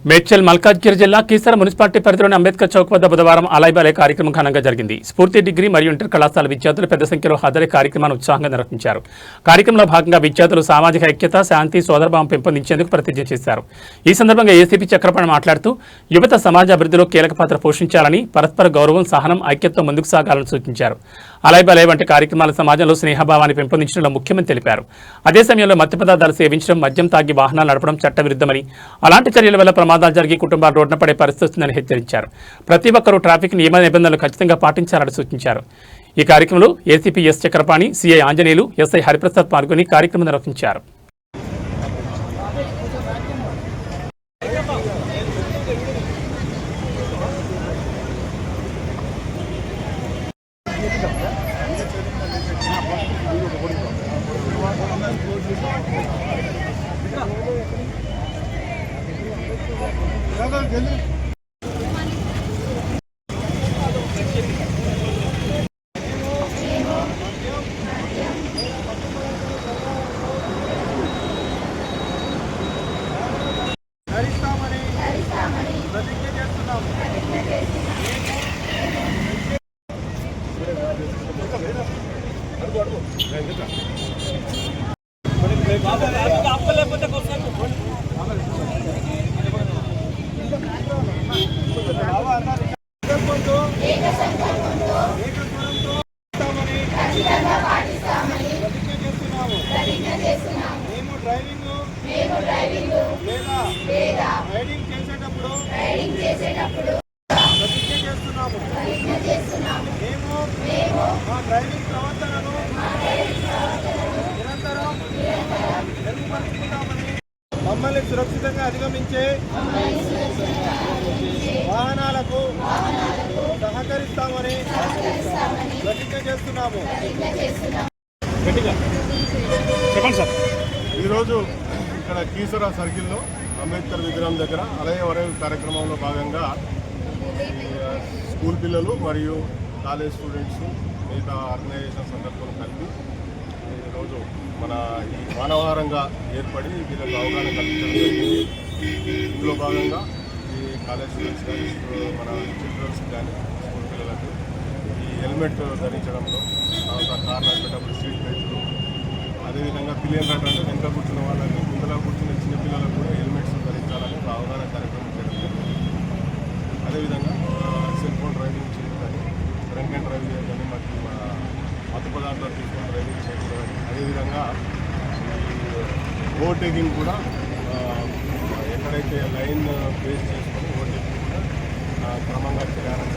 మేడ్చల్ మల్కాజ్గిరి జిల్లా కీసర మున్సిపాలిటీ పరిధిలోని అంబేద్కర్ చౌక్ వద్ద బుధవారం అలాయిబాలే కార్యక్రమం ఘనంగా జరిగింది. స్ఫూర్తి డిగ్రీ మరియు ఇంటర్ కళాశాల విద్యార్థులు పెద్ద సంఖ్యలో హాజరై కార్యక్రమాన్ని ఉత్సాహంగా నిర్వహించారు. కార్యక్రమంలో భాగంగా విద్యార్థులు సామాజిక ఐక్యత, శాంతి, సోదరభావం పెంపొందించేందుకు ప్రతిజ్ఞ చేశారు. ఈ సందర్భంగా ఏసీపీ చక్రపాణి మాట్లాడుతూ యువత సమాజ అభివృద్ధిలో కీలక పాత్ర పోషించాలని, పరస్పర గౌరవం, సహనం, ఐక్యతతో ముందుకు సాగాలని సూచించారు. అలాయిబాలే వంటి కార్యక్రమాలు సమాజంలో స్నేహభావాన్ని పెంపొందించడంలో ముఖ్యమని తెలిపారు. అదే సమయంలో మత్తు పదార్థాలు సేవించడం, మద్యం తాగి వాహనాలు నడపడం చట్టవిరుద్ధమని, అలాంటి చర్యల వల్ల ప్రమాదాలు జరిగి కుటుంబాలు రోడ్డున పడే పరిస్థితి వస్తుందని హెచ్చరించారు. ప్రతి ఒక్కరూ ట్రాఫిక్ నియమ నిబంధనలు ఖచ్చితంగా పాటించాలని సూచించారు. ఈ కార్యక్రమంలో ACP S Chakrapani, CI Anjaneyulu, SI Hariprasad పాల్గొని కార్యక్రమం నిర్వహించారు. మమ్మల్ని సురక్షితంగా అధిగమించే వాహనాలకు సహకరిస్తామని ప్రతిజ్ఞ చేస్తున్నాము. ఈరోజు ఇక్కడ కీసర సర్కిల్లో అంబేద్కర్ విగ్రహం దగ్గర అలాగే కార్యక్రమంలో భాగంగా స్కూల్ పిల్లలు మరియు కాలేజ్ స్టూడెంట్స్ మిగతా ఆర్గనైజేషన్స్ అందరితో కలిపి ఈరోజు మన ఈ మానవహారంగా ఏర్పడి వీళ్ళకి అవగాహన కల్పించడం జరిగింది. ఇందులో భాగంగా ఈ కాలేజ్ స్టూడెంట్స్ కానీ మన చిల్డ్రన్స్ కానీ స్కూల్ పిల్లలకు ఈ హెల్మెట్ ధరించడంలో, కార్ నడిపేటప్పుడు సీట్ బెల్ట్లు, అదేవిధంగా పిలియన్ రైడర్ అంటే వెనుక కూర్చున్న వాళ్ళకి, ముందర కూర్చున్న చిన్న పిల్లలకు కూడా హెల్మెట్స్ ధరించాలని ఒక అవగాహన కార్యక్రమం చేయడం జరిగింది. అదేవిధంగా సెల్ ఫోన్ డ్రైవింగ్ చేయడం కానీ, డ్రంక్ అండ్ డ్రైవ్ చేయడం కానీ, మత్తు పదార్థాలు తీసుకొని డ్రైవింగ్ చేయడం కానీ, అదేవిధంగా ఈ ఓవర్టేకింగ్ కూడా ఎక్కడైతే లైన్ బేస్ చేసుకొని ఓవర్టేకింగ్ కూడా క్రమంగా చేయాలని